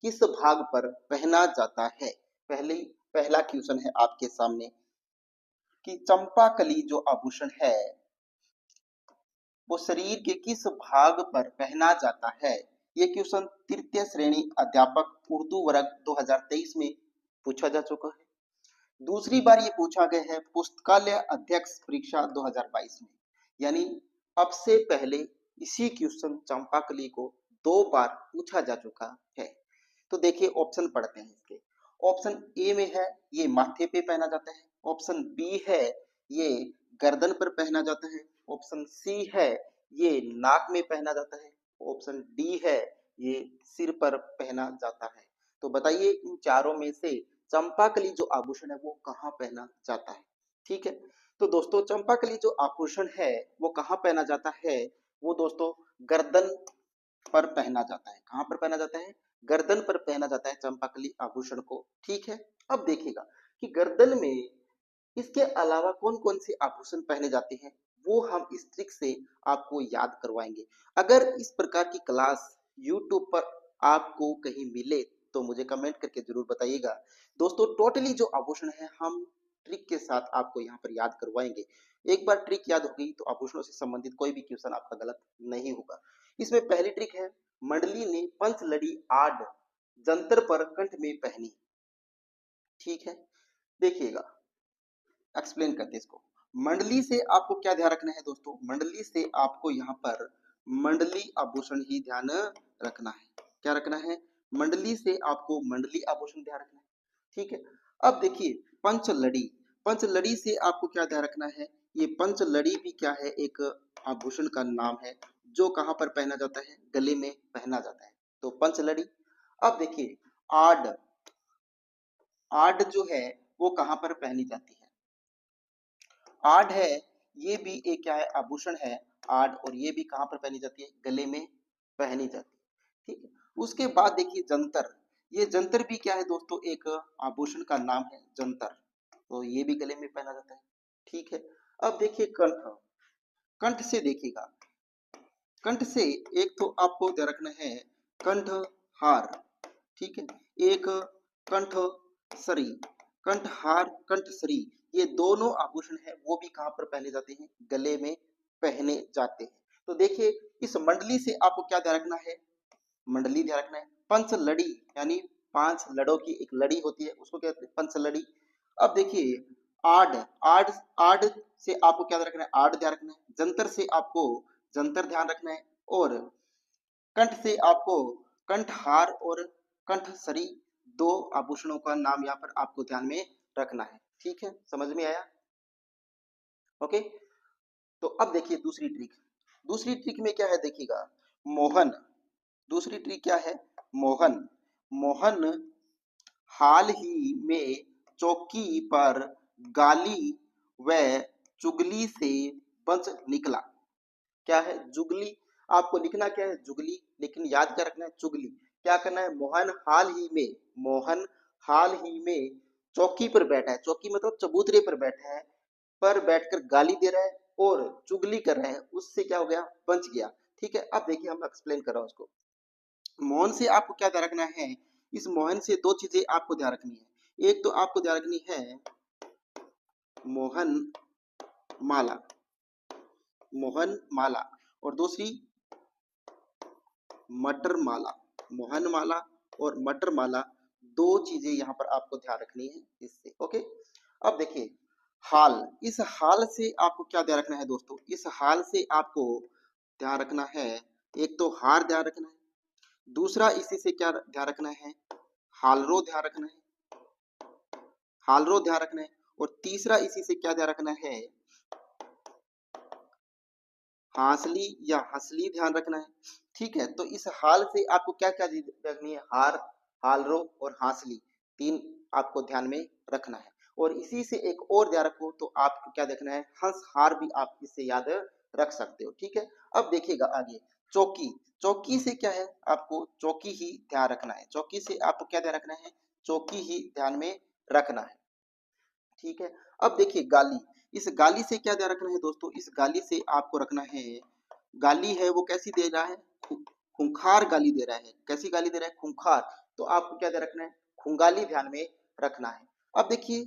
किस भाग पर पहना जाता है? पहले पहला क्वेश्चन है आपके सामने कि चंपाकली जो आभूषण है वो शरीर के किस भाग पर पहना जाता है? ये क्वेश्चन तृतीय श्रेणी अध्यापक उर्दू वर्ग 2023 में पूछा जा चुका है। दूसरी बार ये पूछा गया है पुस्तकालय अध्यक्ष परीक्षा 2022 में, यानी अब से पहले इसी क्वेश्चन चंपाकली को 2 बार पूछा जा चुका है। तो देखिए ऑप्शन पढ़ते हैं इसके। ऑप्शन ए में है ये माथे पे पहना जाता है। ऑप्शन बी है ये गर्दन पर पहना जाता है। ऑप्शन सी है ये नाक में पहना जाता है। ऑप्शन डी है ये सिर पर पहना जाता है। तो बताइए इन चारों में से चंपाकली जो आभूषण है वो कहाँ पहना जाता है? ठीक है, तो दोस्तों चंपाकली जो आभूषण है वो कहाँ पहना जाता है? वो दोस्तों गर्दन पर पहना जाता है। कहाँ पर पहना जाता है? गर्दन पर पहना जाता है चंपाकली आभूषण को। ठीक है, अब देखिएगा कि गर्दन में इसके अलावा कौन कौन से आभूषण पहने जाते हैं वो हम इस ट्रिक से आपको याद करवाएंगे। अगर इस प्रकार की क्लास यूट्यूब पर आपको कहीं मिले तो मुझे कमेंट करके जरूर बताइएगा। दोस्तों टोटली जो आभूषण है हम ट्रिक के साथ आपको यहाँ पर याद करवाएंगे। एक बार ट्रिक याद हो गई तो आभूषणों से संबंधित कोई भी क्वेश्चन आपका गलत नहीं होगा। इसमें पहली ट्रिक है मंडली ने पंचलड़ी आड़ जंतर पर कंठ में पहनी। ठीक है, देखिएगा एक्सप्लेन करते हैं इसको। मंडली से आपको क्या ध्यान रखना है दोस्तों? मंडली से आपको यहाँ पर मंडली आभूषण ही ध्यान रखना है। क्या रखना है? मंडली से आपको मंडली आभूषण ध्यान रखना है। ठीक है, अब देखिए पंचलड़ी। पंचलड़ी से आपको क्या ध्यान रखना है? ये पंचलड़ी भी क्या है? एक आभूषण का नाम है जो कहाँ पर पहना जाता है? गले में पहना जाता है। तो पंचलड़ी। अब देखिए आड़। आड़ जो है वो कहाँ पर पहनी जाती है? आड़ है ये भी एक क्या है? आभूषण है आड़, और ये भी कहाँ पर पहनी जाती है? गले में पहनी जाती है। ठीक है, उसके बाद देखिए जंतर। ये जंतर भी क्या है दोस्तों? एक आभूषण का नाम है जंतर, तो ये भी गले में पहना जाता है। ठीक है, अब देखिए कंठ। कंठ से देखिएगा, कंठ से एक तो आपको ध्यान रखना है कंठ हार। ठीक है, एक कंठ सरी। कंठ हार कंठ सरी ये दोनों आभूषण है वो भी कहाँ पर पहने जाते हैं? गले में पहने जाते हैं। तो देखिए इस मंडली से आपको क्या ध्यान रखना है? मंडली ध्यान रखना है। पंचलड़ी यानी 5 लड़ों की एक लड़ी होती है उसको कहते हैं पंचलड़ी। अब देखिए आड़। आड़। आड़ से आपको क्या ध्यान रखना है? आड़ ध्यान रखना है। जंतर से आपको जंतर ध्यान रखना है, और कंठ से आपको कंठहार और कंठसरी 2 आभूषणों का नाम यहाँ पर आपको ध्यान में रखना है। ठीक है, समझ में आया? ओके, तो अब देखिए दूसरी ट्रिक। दूसरी ट्रिक में क्या है देखिएगा, मोहन। दूसरी ट्रिक क्या है? मोहन। मोहन हाल ही में चौकी पर गाली व चुगली से बच निकला। क्या है? जुगली। आपको लिखना क्या है? जुगली, लेकिन याद क्या रखना है? चुगली। क्या करना है? मोहन हाल ही में, मोहन हाल ही में चौकी पर बैठा है। चौकी मतलब चबूतरे पर बैठा है, पर बैठकर गाली दे रहा है और चुगली कर रहा है, उससे क्या हो गया? बच गया। ठीक है, अब देखिए हम एक्सप्लेन कर रहा हूं उसको। मोहन से आपको क्या ध्यान रखना है? इस मोहन से 2 चीजें आपको ध्यान रखनी है। एक तो आपको ध्यान रखनी है मोहन माला। मोहन माला, और दूसरी मटर माला। मोहन माला और मटर माला 2 चीजें यहाँ पर आपको ध्यान रखनी है इससे। ओके, अब देखिए हाल। इस हाल से आपको क्या ध्यान रखना है दोस्तों? इस हाल से आपको ध्यान रखना है, एक तो हार ध्यान रखना है, दूसरा इसी से क्या ध्यान रखना है? हालरो ध्यान रखना है। हालरो ध्यान रखना है, और तीसरा इसी से क्या ध्यान रखना है? हांसली या हंसली ध्यान रखना है। ठीक है, तो इस हाल से आपको क्या क्या चीज रखनी है? हार, हालरो और हांसली 3 आपको ध्यान में रखना है। और इसी से एक और ध्यान रखो तो आपको क्या देखना है? हंस हार भी आप इससे याद रख सकते हो। ठीक है, अब देखिएगा आगे चौकी। चौकी से क्या है? आपको चौकी ही ध्यान रखना है। चौकी से आपको क्या ध्यान रखना है? चौकी ही ध्यान में रखना है। ठीक है, अब देखिए गाली। इस गाली से क्या ध्यान रखना है दोस्तों? इस गाली से आपको रखना है, गाली है वो कैसी दे रहा है? खूंखार गाली दे रहा है। कैसी गाली दे रहा है? खूंखार। तो आपको क्या ध्यान रखना है, खुंगाली ध्यान में रखना है। अब देखिए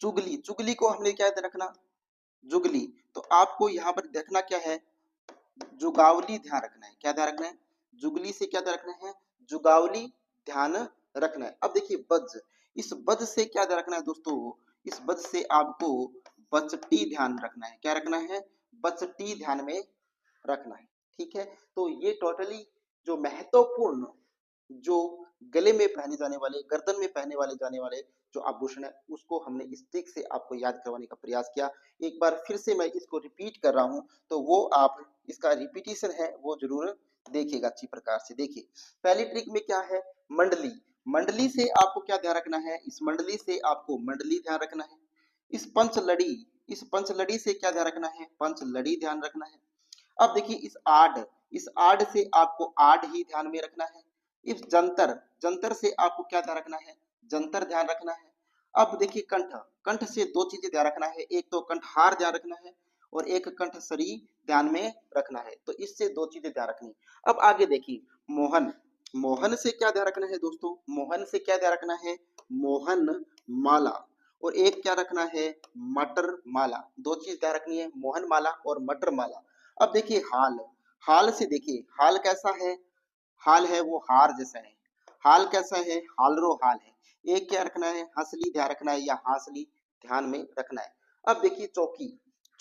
चुगली, चुगली को हमने क्या ध्यान रखना, जुगली, तो आपको यहाँ पर देखना क्या है, जुगावली ध्यान रखना है। क्या ध्यान रखना है, जुगली से क्या ध्यान रखना है, जुगावली ध्यान रखना है। अब देखिए बज, इस बज से क्या ध्यान रखना है दोस्तों, इस बज से आपको बचटी ध्यान रखना है। क्या रखना है, बचटी ध्यान में रखना है। ठीक है, तो ये टोटली जो महत्वपूर्ण, जो गले में पहने जाने वाले, गर्दन में पहने वाले जाने वाले जो आभूषण है, उसको हमने इस ट्रिक से आपको याद करवाने का प्रयास किया। एक बार फिर से मैं इसको रिपीट कर रहा हूं, तो वो आप इसका रिपीटिशन है वो जरूर देखिएगा अच्छी प्रकार से। देखिए पहली ट्रिक में क्या है, मंडली, मंडली से आपको क्या ध्यान रखना है, इस मंडली से आपको मंडली ध्यान रखना है। इस पंचलड़ी, इस पंचलड़ी से क्या ध्यान रखना है, पंचलड़ी ध्यान रखना है। अब देखिए इस आड, इस आड से आपको आड ही ध्यान में रखना है। इस जंतर, जंतर से आपको क्या ध्यान रखना है, जंतर ध्यान रखना है। अब देखिए कंठ, कंठ से दो चीजें ध्यान रखना है, एक तो कंठहार ध्यान रखना है और एक कंठसरी ध्यान में रखना है। तो इससे दो चीजें ध्यान रखनी। अब आगे देखिए मोहन, मोहन से क्या ध्यान रखना है दोस्तों, मोहन से क्या ध्यान रखना है, मोहन माला, और एक क्या रखना है, मटर माला। दो चीज ध्यान रखनी है, मोहन माला और मटर माला। अब देखिए हाल, हाल से देखिए हाल कैसा है, हाल है वो हार जैसा है। हाल कैसा है, हालरो हाल है। एक क्या रखना है, हंसली ध्यान रखना है या हांसली ध्यान में रखना है। अब देखिए चौकी,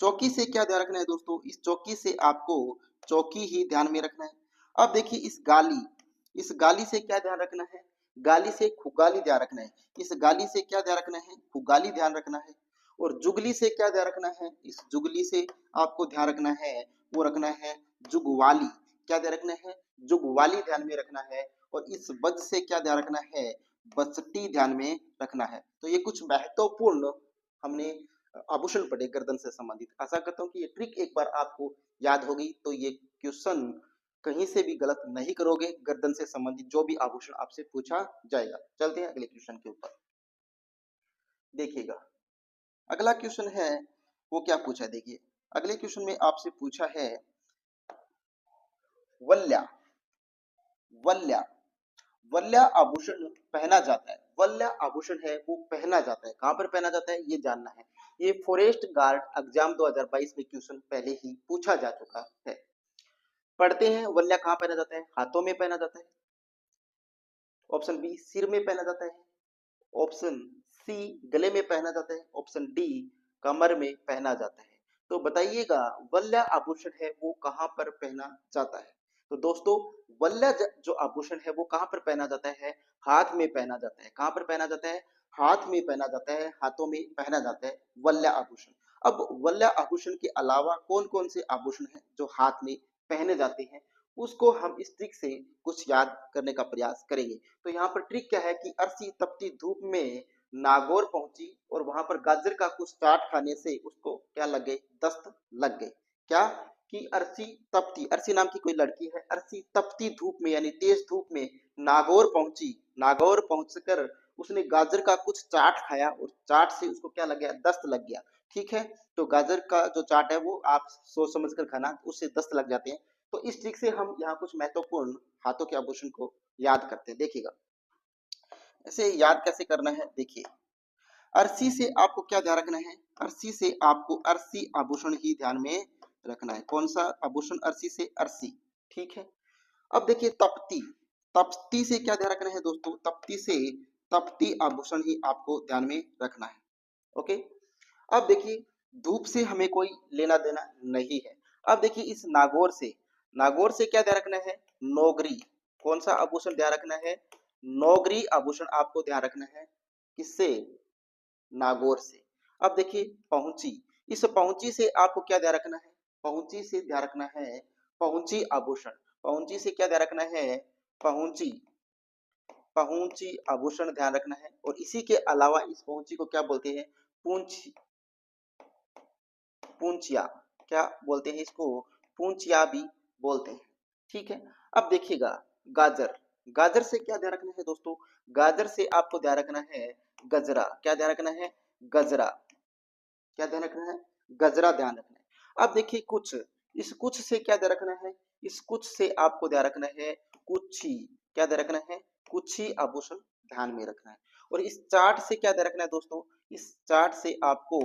चौकी से क्या ध्यान रखना है दोस्तों, इस चौकी से आपको चौकी ही ध्यान में रखना है। अब देखिए इस गाली, इस गाली से क्या ध्यान रखना है, गाली से खुगाली ध्यान रखना है। इस गाली से क्या ध्यान रखना है, खुगाली ध्यान रखना है। और जुगली से क्या ध्यान रखना है, इस जुगली से आपको ध्यान रखना है, वो रखना है जुगवाली। क्या ध्यान रखना है, जुगवाली ध्यान में रखना है। और इस बज से क्या ध्यान रखना है, बचटी ध्यान में रखना है। तो ये कुछ महत्वपूर्ण हमने आभूषण पढ़े गर्दन से संबंधित। आशा करता हूँ कि ये ट्रिक एक बार आपको याद होगी, तो ये क्वेश्चन कहीं से भी गलत नहीं करोगे। गर्दन से संबंधित जो भी आभूषण आपसे पूछा जाएगा। चलते हैं अगले क्वेश्चन के ऊपर। देखिएगा अगला क्वेश्चन है वो क्या पूछा है, देखिए अगले क्वेश्चन में आपसे पूछा है वल्या, वल्या, वल्या आभूषण पहना जाता है। वल्या आभूषण है वो पहना जाता है, कहां पर पहना जाता है ये जानना है। ये फॉरेस्ट गार्ड एग्जाम 2022 में क्वेश्चन पहले ही पूछा जा चुका है। पढ़ते हैं वल्या कहां पहना जाता है, हाथों में पहना जाता है। ऑप्शन बी सिर में पहना जाता है। ऑप्शन सी गले में पहना जाता है। ऑप्शन डी कमर में पहना जाता है। तो बताइएगा वल्या आभूषण है वो कहां पर पहना जाता है। तो दोस्तों वल्या जो आभूषण है वो कहां पर पहना जाता है, हाथ में पहना जाता है। कहां पर पहना जाता है, हाथ में पहना जाता है, हाथों में पहना जाता है वल्या आभूषण। अब वल्या आभूषण के अलावा कौन कौन से आभूषण हैं जो हाथ में पहने जाते हैं, उसको हम इस ट्रिक से कुछ याद करने का प्रयास करेंगे। तो यहाँ पर ट्रिक क्या है कि अर्शी तपती धूप में नागौर पहुंची और वहां पर गाजर का कुछ चाट खाने से उसको क्या लग गए, दस्त लग गए। क्या कि अर्शी तपती, अर्शी नाम की कोई लड़की है, अर्शी तपती धूप में यानी तेज धूप में नागौर पहुंची। नागौर पहुंचकर उसने गाजर का कुछ चाट खाया और चाट से उसको क्या लग गया, दस्त लग गया। ठीक है, तो गाजर का जो चाट है वो आप सोच समझ कर खाना, उससे दस्त लग जाते हैं। तो इस ट्रिक से हम यहाँ कुछ महत्वपूर्ण हाथों के आभूषण को याद करते हैं। देखिएगा इसे याद कैसे करना है, देखिए अर्शी से आपको क्या ध्यान रखना है, अर्शी से आपको अर्शी आभूषण ही ध्यान में रखना है। कौन सा आभूषण, अर्शी से अर्शी। ठीक है, अब देखिए तपती, तपती से क्या ध्यान रखना है दोस्तों, तपती से तपती आभूषण ही आपको ध्यान में रखना है। ओके, अब देखिए धूप से हमें कोई लेना देना नहीं है। अब देखिए इस नागौर से, नागौर से क्या ध्यान रखना है, नौगरी। कौन सा आभूषण ध्यान रखना है, नौगरी आभूषण आपको ध्यान रखना है। किससे, नागौर से। अब देखिए पहुंची, इस पहुंची से आपको क्या ध्यान रखना है, पहुंची से ध्यान रखना है पहुंची आभूषण। पहुंची से क्या ध्यान रखना है, पहुंची, पहुंची आभूषण ध्यान रखना है। और इसी के अलावा इस पहुंची को क्या बोलते हैं, पूंछ, पूंछिया, क्या बोलते हैं इसको, पूंछिया भी बोलते हैं। ठीक है, अब देखिएगा गाजर, गाजर से क्या ध्यान रखना है दोस्तों, गाजर से आपको ध्यान रखना है गजरा। क्या ध्यान रखना है, गजरा। क्या ध्यान रखना है, गजरा ध्यान रखना है। अब देखिए कुछ, इस कुछ से क्या ध्यान रखना है, इस कुछ से आपको ध्यान रखना है कुछी। क्या ध्यान रखना है, कुछ ही आभूषण ध्यान में रखना है। और इस चार्ट से क्या ध्यान रखना है दोस्तों, इस चार्ट से आपको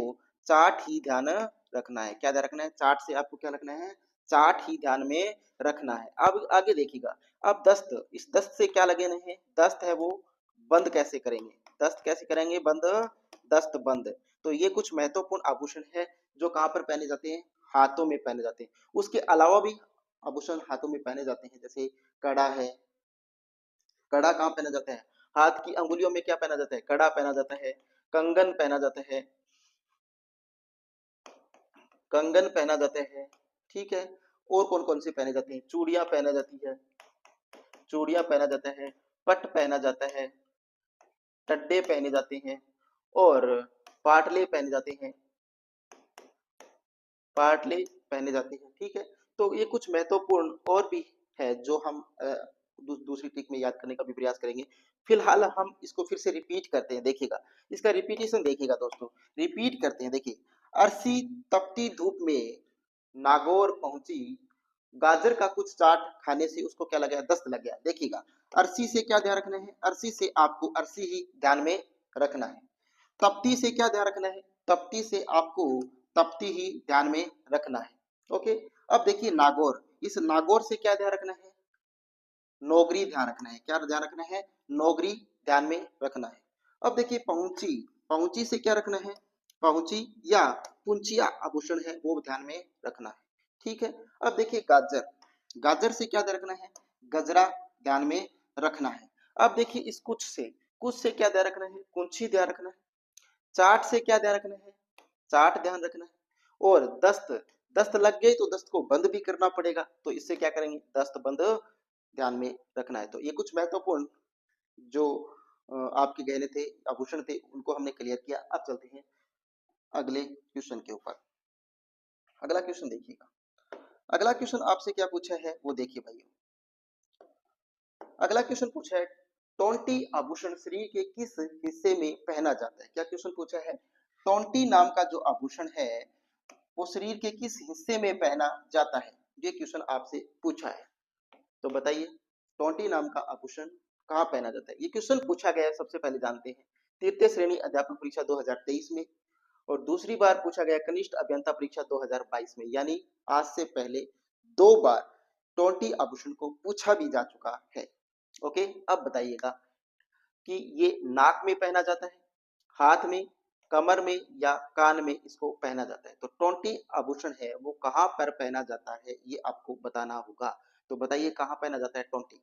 चार्ट ही ध्यान रखना है। क्या ध्यान रखना है, चार्ट से आपको क्या रखना है, चार्ट ही ध्यान में रखना है। अब आगे देखिएगा, अब दस्त, इस दस्त से क्या लगे हैं, दस्त है वो बंद कैसे करेंगे, दस्त कैसे करेंगे बंद, दस्त बंद। तो ये कुछ महत्वपूर्ण आभूषण है जो कहाँ पर पहने जाते हैं, हाथों में पहने जाते हैं। उसके अलावा भी आभूषण हाथों में पहने जाते हैं, जैसे कड़ा है, कड़ा कहाँ पहना जाता है, हाथ की अंगुलियों में क्या पहना जाता है, कड़ा पहना जाता है, कंगन पहना जाता है, कंगन पहना जाता है, ठीक है। और कौन कौन से पहने जाते हैं, चूड़ियां पहना जाती है, चूड़ियां पहना जाता है, पट पहना जाता है, टड्डे पहने जाते हैं, और पाटले पहने जाते हैं, पाटले पहने जाते हैं, ठीक है। तो ये कुछ महत्वपूर्ण और भी है जो हम दूसरी ट्रिक में याद करने का भी प्रयास करेंगे। फिलहाल हम इसको फिर से रिपीट करते हैं, देखिएगा इसका रिपीटेशन देखिएगा दोस्तों, रिपीट करते हैं। देखिए, अरसी तपती धूप में नागौर पहुंची, गाजर का कुछ चाट खाने से उसको क्या लग गया, दस्त लग गया। देखिएगा, अरसी से क्या ध्यान रखना है, अरसी से आपको अरसी ही ध्यान में रखना है। तप्ती से क्या ध्यान रखना है, तप्ती से आपको तप्ती ही ध्यान में रखना है। ओके, अब देखिए नागौर, इस नागौर से क्या ध्यान रखना है, नौगरी ध्यान रखना है। क्या ध्यान रखना है, नौगरी ध्यान में रखना है। अब देखिए पहुंची, पहुंची से क्या रखना है, पहुंची या पुंचिया आभूषण है वो ध्यान में रखना है, ठीक है। अब देखिए गाजर, गाजर से क्या ध्यान रखना है, गजरा ध्यान में रखना है। अब देखिए इस कुछ से, कुछ से क्या ध्यान रखना है, कुंची ध्यान रखना है। चाट से क्या ध्यान रखना है, चाट ध्यान रखना है। और दस्त, दस्त लग गई तो दस्त को बंद भी करना पड़ेगा, तो इससे क्या करेंगे, दस्त बंद ध्यान में रखना है। तो ये कुछ महत्वपूर्ण जो आपके गहने थे, आभूषण थे, उनको हमने क्लियर किया। अब चलते हैं अगले क्वेश्चन के ऊपर। अगला क्वेश्चन देखिएगा, अगला क्वेश्चन आपसे क्या पूछा है वो देखिए भाइयों। अगला क्वेश्चन पूछा है, टोंटी आभूषण शरीर के किस हिस्से में पहना जाता है। क्या क्वेश्चन पूछा है, टोंटी नाम का जो आभूषण है वो शरीर के किस हिस्से में पहना जाता है, ये क्वेश्चन आपसे पूछा है। तो बताइए, टोंटी नाम का आभूषण कहाँ पहना जाता है, ये क्वेश्चन पूछा गया है। सबसे पहले जानते हैं, तृतीय श्रेणी अध्यापक परीक्षा 2023 में, और दूसरी बार पूछा गया कनिष्ठ अभियंता परीक्षा 2022 में, यानी आज से पहले 2 बार टोंटी आभूषण को पूछा भी जा चुका है। ओके, अब बताइएगा कि ये नाक में पहना जाता है, हाथ में, कमर में या कान में इसको पहना जाता है। तो टोंटी आभूषण है वो कहाँ पर पहना जाता है ये आपको बताना होगा। तो बताइए कहाँ पहना जाता है टोंटी।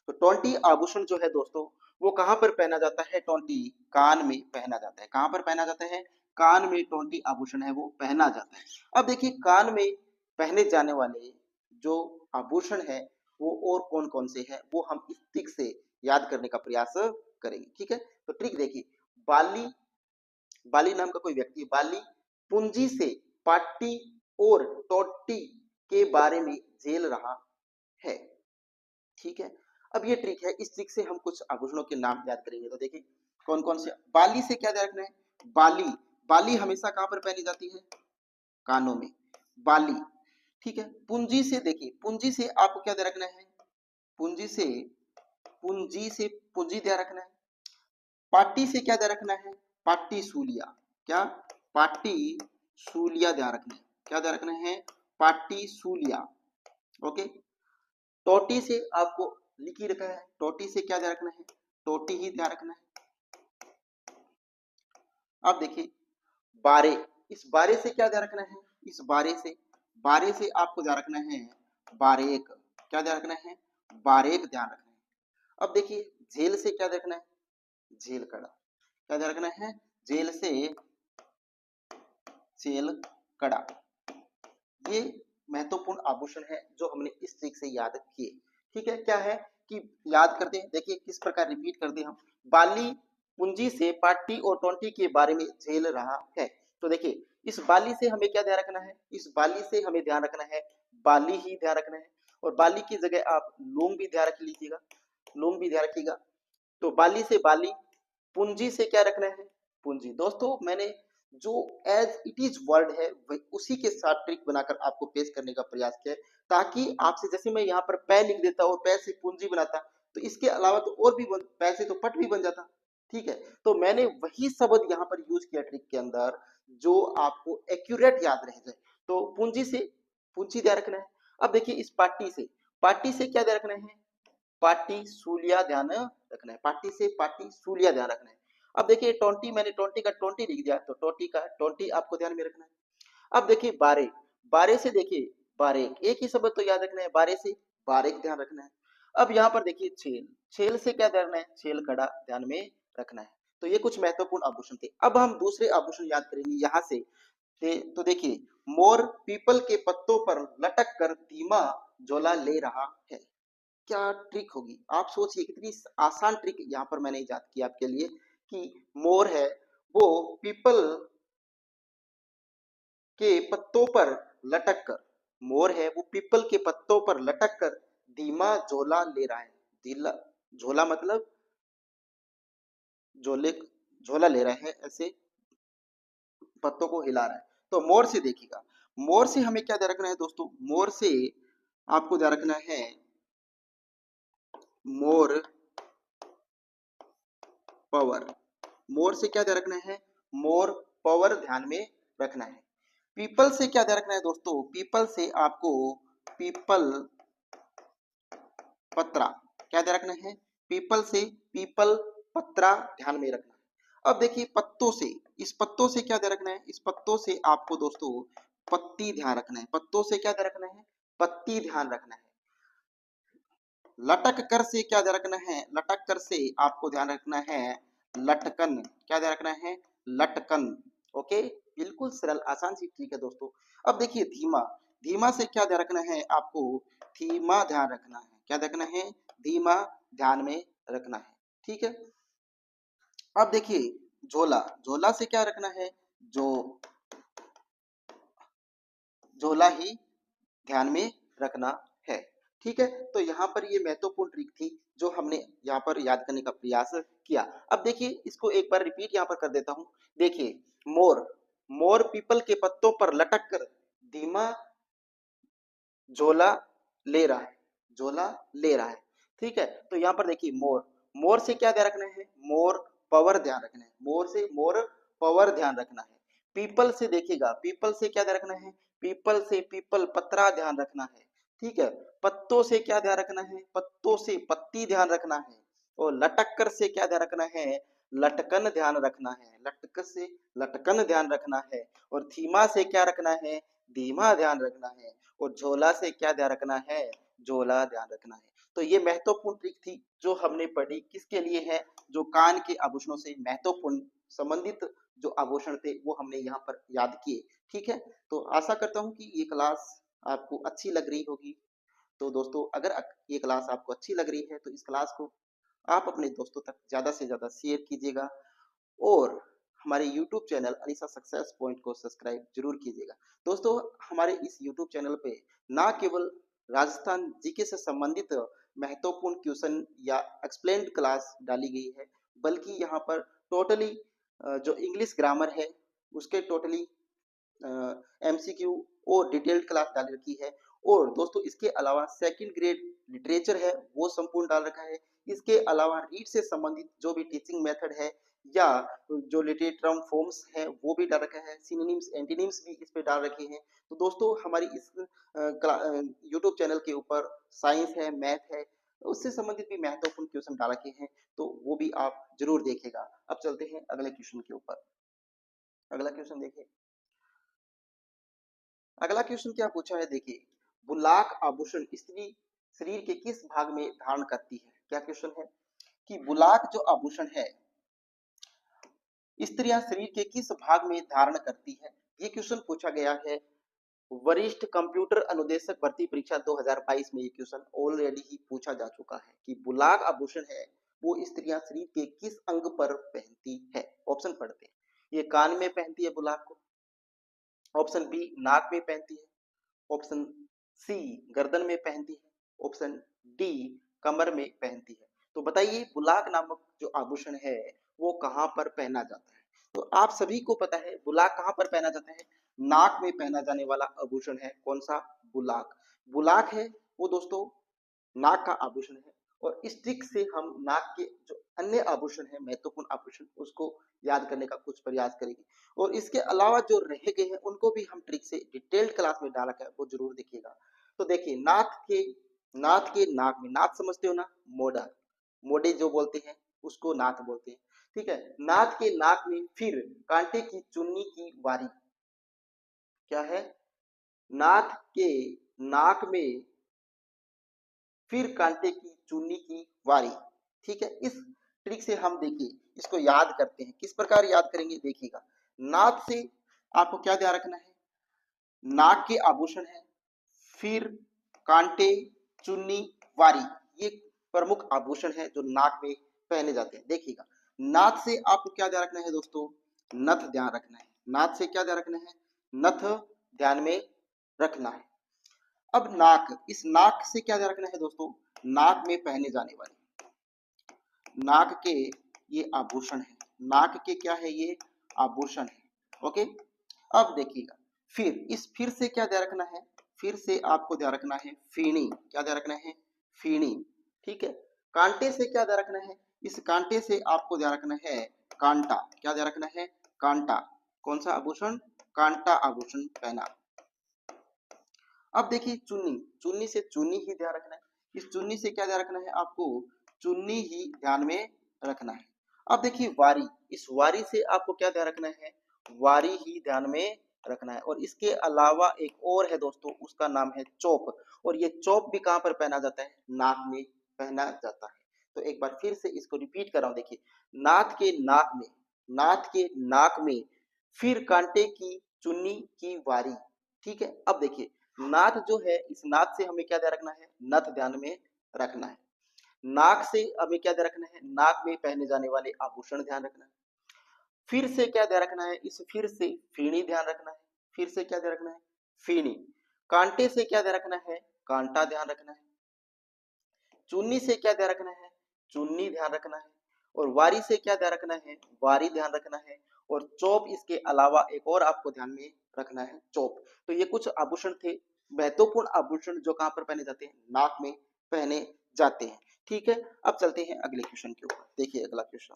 तो टोंटी आभूषण जो है दोस्तों वो कहाँ पर पहना जाता है, टोंटी कान में पहना जाता है। कहाँ पर पहना जाता है, कान में टोंटी आभूषण है वो पहना जाता है। अब देखिए कान में पहने जाने वाले जो आभूषण है वो और कौन कौन से हैं वो हम इस ट्रिक से याद करने का प्रयास करेंगे, ठीक है। तो ट्रिक देखिए, बाली, बाली नाम का कोई व्यक्ति, बाली पूंजी से पाटी और टोटी के बारे में झेल रहा है, ठीक है। अब ये ट्रिक है, इस ट्रिक से हम कुछ आभूषणों के नाम याद करेंगे। तो देखिए कौन कौन से, बाली से क्या ध्यान रखना है, बाली, बाली हमेशा कहां पर पहनी जाती है, कानों में, बाली, ठीक है। पूंजी से देखिए, पूंजी से आपको क्या ध्यान रखना है, पूंजी से, पूंजी से पूंजी ध्यान रखना है। पाटी से क्या ध्यान रखना है, पाटी सूलिया, क्या, पाटी सूलिया ध्यान रखना है। क्या ध्यान रखना है, पाटी सूलिया। ओके, टोटी से आपको लिख ही रखा है, टोटी से क्या ध्यान रखना है, टोटी ही ध्यान रखना है। अब देखिए बारे, इस बारे से क्या ध्यान रखना है, इस बारे से, बारे से आपको ध्यान रखना है बारेक। क्या ध्यान रखना है, बारेक ध्यान रखना है। अब देखिए झेल से क्या देखना है, झेल कड़ा। क्या ध्यान रखना है, झेल से झेल कड़ा। ये महत्वपूर्ण आभूषण है जो हमने इस ट्रिक से याद किए, ठीक है। क्या है कि याद करते हैं, देखिए किस प्रकार रिपीट करते हैं हम, बाली पूंजी से पाटी और टोंटी के बारे में झेल रहा है। तो देखिए इस बाली से हमें क्या ध्यान रखना है, इस बाली से हमें ध्यान रखना है बाली ही ध्यान रखना है, और बाली की जगह आप लूंग भी ध्यान रख लीजिएगा, लूंग भी ध्यान रखिएगा। तो बाली से बाली, पूंजी से क्या रखना है, पूंजी। दोस्तों मैंने जो एज इट इज वर्ड है वही उसी के साथ ट्रिक बनाकर आपको पेश करने का प्रयास किया है, ताकि आपसे, जैसे मैं यहाँ पर पै लिख देता और पै से पूंजी बनाता तो इसके अलावा तो और भी पैसे तो पट भी बन जाता। ठीक है, तो मैंने वही शब्द यहाँ पर यूज किया ट्रिक के अंदर जो आपको एक्यूरेट याद रह जाए। तो पूंजी से पूंजी ध्यान रखना है। अब देखिए इस पार्टी से क्या ध्यान रखना है, पार्टी सूलिया ध्यान रखना है, पार्टी से पार्टी सूलिया ध्यान रखना है। अब देखिए ट्वेंटी, मैंने ट्वेंटी का ट्वेंटी लिख दिया, तो ट्वेंटी का ट्वेंटी आपको ध्यान में रखना है। अब देखिए बारह, बारह से देखिए बारह, एक ही शब्द तो याद रखना है, बारह से बारह ध्यान रखना है। अब यहाँ पर देखिए छेल, छेल से क्या ध्यान रखना है, छेल खड़ा ध्यान में रखना है। तो ये कुछ महत्वपूर्ण आभूषण थे। अब हम दूसरे आभूषण याद करेंगे यहाँ से। तो देखिए मोर पीपल के पत्तों पर लटक कर धीमा झोला ले रहा है। क्या ट्रिक होगी, आप सोचिए कितनी आसान ट्रिक यहाँ पर मैंने याद की आपके लिए कि मोर है वो पीपल के पत्तों पर लटक कर, मोर है वो पीपल के पत्तों पर लटक कर धीमा झोला ले रहा है। झीला, झोला मतलब झोले, झोला ले रहा है, ऐसे पत्तों को हिला रहा है। तो मोर से देखिएगा, मोर से हमें क्या ध्यान रखना है दोस्तों, मोर से आपको ध्यान रखना है मोर पावर, मोर से क्या ध्यान रखना है, मोर पावर ध्यान में रखना है। पीपल से क्या ध्यान रखना है दोस्तों, पीपल से आपको पीपल पत्रा क्या ध्यान रखना है, पीपल से पीपल पत्रा ध्यान में रखना है। अब देखिए पत्तों से, इस पत्तों से क्या ध्यान रखना है, इस पत्तों से आपको दोस्तों पत्ती ध्यान रखना है, पत्तों से क्या ध्यान रखना है, पत्ती ध्यान रखना है। लटक कर से क्या ध्यान रखना है, लटक कर से आपको ध्यान रखना है लटकन, क्या ध्यान रखना है, लटकन। ओके, बिल्कुल सरल आसान सी ठीक है दोस्तों। अब देखिए धीमा, धीमा से क्या ध्यान रखना है आपको, धीमा ध्यान रखना है, क्या रखना है, धीमा ध्यान में रखना है। ठीक है, अब देखिए झोला, झोला से क्या रखना है, जो झोला ही ध्यान में रखना है। ठीक है, तो यहाँ पर ये महत्वपूर्ण ट्रिक थी जो हमने यहाँ पर याद करने का प्रयास किया। अब देखिए इसको एक बार रिपीट यहाँ पर कर देता हूँ। देखिए मोर, मोर पीपल के पत्तों पर लटक कर धीमा झोला ले रहा है, झोला ले रहा है। ठीक है, तो यहाँ पर देखिए मोर, मोर से क्या ध्यान रखना है, मोर पावर ध्यान रखना है, मोर से मोर पावर ध्यान रखना है। पीपल से देखिएगा, पीपल से क्या ध्यान रखना है, पीपल से पीपल पत्रा ध्यान रखना है। ठीक है, पत्तों से क्या ध्यान रखना है, पत्तों से पत्ती ध्यान रखना है। और लटक्कर से क्या ध्यान रखना है, लटकन ध्यान रखना है, लटक से लटकन ध्यान रखना है। और धीमा से क्या रखना है, धीमा ध्यान रखना है। और झोला से क्या ध्यान रखना है, झोला ध्यान रखना है। तो ये महत्वपूर्ण ट्रिक थी जो हमने पढ़ी, किसके लिए है, जो कान के आभूषणों से महत्वपूर्ण संबंधित जो आभूषण थे वो हमने यहाँ पर याद किए। ठीक है, तो आशा करता हूँ कि ये क्लास आपको अच्छी लग रही होगी। तो दोस्तों अगर ये क्लास आपको अच्छी लग रही है तो इस क्लास को आप अपने दोस्तों तक ज्यादा से ज्यादा शेयर कीजिएगा और हमारे YouTube channel Alisa success point को सब्सक्राइब जरूर कीजिएगा। दोस्तों हमारे इस YouTube चैनल पे ना केवल राजस्थान जीके से संबंधित महत्वपूर्ण क्वेश्चन या एक्सप्लेन्ड क्लास डाली गई है, बल्कि यहाँ पर टोटली जो इंग्लिश ग्रामर है उसके टोटली एमसीक्यू और डिटेल्ड क्लास डाल रखी है। और दोस्तों इसके अलावा सेकंड ग्रेड लिटरेचर है वो संपूर्ण डाल रखा है। इसके अलावा रीड से संबंधित जो भी टीचिंग मेथड है या जो लिटरेरी टर्म फॉर्म्स है वो भी डाल रखा है, सिनोनिम्स एंटीनिम्स भी इस पे डाल रखे हैं। तो दोस्तों हमारी इस यूट्यूब चैनल के ऊपर साइंस है, मैथ है, उससे संबंधित भी महत्वपूर्ण क्वेश्चन डाल रखे हैं, तो वो भी आप जरूर देखेगा। अब चलते हैं अगले क्वेश्चन के ऊपर। अगला क्वेश्चन देखिए, अगला क्वेश्चन क्या पूछा है, देखिए बुलाक आभूषण स्त्री शरीर के किस भाग में धारण करती है। क्या क्वेश्चन है कि बुलाक जो आभूषण है स्त्रियां शरीर के किस भाग में धारण करती है। ये क्वेश्चन पूछा गया है वरिष्ठ कंप्यूटर अनुदेशक भर्ती परीक्षा 2022 में। ये क्वेश्चन ऑलरेडी ही पूछा जा चुका है कि बुलाक आभूषण है वो स्त्रियां शरीर के किस अंग पर पहनती है। ऑप्शन पढ़ते हैं, ये कान में पहनती है बुलाक को, ऑप्शन बी नाक में पहनती है, ऑप्शन सी गर्दन में पहनती है, ऑप्शन डी कमर में पहनती है। तो बताइए बुलाक नामक जो आभूषण है वो कहां पर पहना जाता है। तो आप सभी को पता है बुलाक कहां पर पहना जाता है, नाक में पहना जाने वाला आभूषण है कौन सा, बुलाक। बुलाक है वो दोस्तों नाक का आभूषण है। और इस ट्रिक से हम नाक के जो अन्य आभूषण है, महत्वपूर्ण आभूषण, उसको याद करने का कुछ प्रयास करेंगे। और इसके अलावा जो रह गए हैं उनको भी हम ट्रिक से डिटेल्ड क्लास में डाला है, वो जरूर देखिएगा। तो देखिए, नाक में, नाक समझते हो ना, मोड़ा, मोड़े जो बोलते हैं उसको नाक बोलते हैं, ठीक है। नाक में फिर कांटे की चुन्नी की वारी, क्या है, नाक के नाक में फिर कांटे की चुन्नी की वारी, ठीक है। इस ट्रिक से हम देखिए इसको याद करते हैं, किस प्रकार याद करेंगे देखिएगा। नाक से आपको क्या ध्यान रखना है, नाक के आभूषण है, फिर कांटे, चुन्नी, वारी, ये प्रमुख आभूषण है जो नाक में पहने जाते हैं। देखिएगा, नाक से आपको क्या ध्यान रखना है दोस्तों, नथ ध्यान रखना है। नाक से क्या ध्यान रखना है, नथ ध्यान में रखना है। अब नाक, इस नाक से क्या ध्यान रखना है दोस्तों, नाक में पहने जाने वाले, नाक के ये आभूषण है, नाक के क्या है, ये आभूषण है, ओके। अब देखिएगा, फिर से क्या ध्यान रखना है, फिर से आपको ध्यान रखना है फीणी, क्या ध्यान रखना है, फीणी, ठीक है। कांटे से क्या ध्यान रखना है, इस कांटे से आपको ध्यान रखना है कांटा, क्या ध्यान रखना है, कांटा, कौन सा आभूषण, कांटा आभूषण पहना। अब देखिए चुन्नी, चुन्नी से चुन्नी ही ध्यान रखना है, इस चुन्नी से क्या ध्यान रखना है आपको, चुन्नी ही ध्यान में रखना है। अब देखिए वारी, इस वारी से आपको क्या ध्यान रखना है, वारी ही ध्यान में रखना है। और इसके अलावा एक और है दोस्तों, उसका नाम है चोप, और ये चोप भी कहां पर पहना जाता है, नाक में पहना जाता है। तो एक बार फिर से इसको रिपीट कर रहा हूं, देखिए, नाक के नाक में, नाक के नाक में फिर कांटे की चुन्नी की वारी, ठीक है। अब देखिए, नाथ जो है, इस नाथ से हमें क्या ध्यान रखना है, नथ ध्यान में रखना है। नाक से हमें क्या ध्यान रखना है, नाक में पहने जाने वाले आभूषण ध्यान रखना है। फिर से क्या ध्यान रखना है, इस फिर से फीणी ध्यान रखना है, फिर से क्या ध्यान रखना है, फीणी। कांटे से क्या ध्यान रखना है, कांटा ध्यान रखना है। चुन्नी से क्या ध्यान रखना है, चुन्नी ध्यान रखना है। और वारी से क्या ध्यान रखना है, वारी ध्यान रखना है। और चोप, इसके अलावा एक और आपको ध्यान में रखना है, चोप। तो ये कुछ आभूषण थे, महत्वपूर्ण आभूषण, जो कहां पर पहने जाते हैं, नाक में पहने जाते हैं, ठीक है। अब चलते हैं अगले क्वेश्चन के ऊपर। देखिए अगला क्वेश्चन,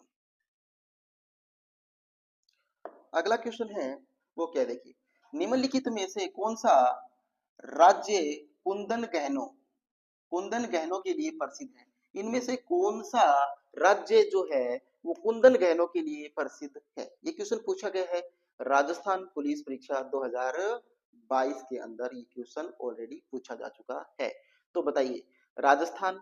अगला क्वेश्चन है वो क्या, देखिए, निम्नलिखित में से कौन सा राज्य कुंदन गहनों के लिए प्रसिद्ध है। इनमें से कौन सा राज्य जो है वो कुंदन गहनों के लिए प्रसिद्ध है। ये क्वेश्चन पूछा गया है राजस्थान पुलिस परीक्षा 2022 के अंदर, ये क्वेश्चन ऑलरेडी पूछा जा चुका है। तो बताइए, Rajasthan,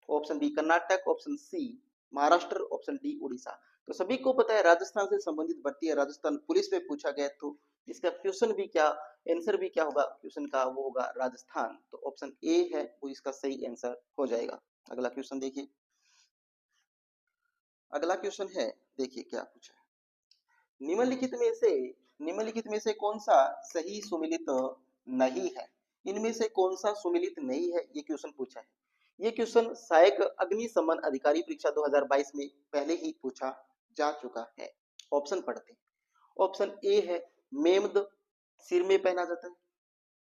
option B Karnataka, option C Maharashtra, option D Orissa. तो सभी को पता है राजस्थान से संबंधित भर्ती है, राजस्थान पुलिस में पूछा गया, तो इसका क्वेश्चन भी क्या, आंसर भी क्या होगा क्वेश्चन का, वो होगा राजस्थान। तो ऑप्शन ए है वो इसका सही आंसर हो जाएगा। अगला क्वेश्चन देखिए, अगला क्वेश्चन है, देखिए क्या पूछा है, निम्नलिखित में से कौन सा सही सुमिलित नहीं है। इनमें से कौन सा सुमिलित नहीं है, ये क्वेश्चन पूछा है। ये क्वेश्चन सहायक अग्निशमन अधिकारी परीक्षा 2022 में पहले ही पूछा जा चुका है। ऑप्शन पढ़ते हैं। ऑप्शन ए है मेमद सिर में पहना जाता है,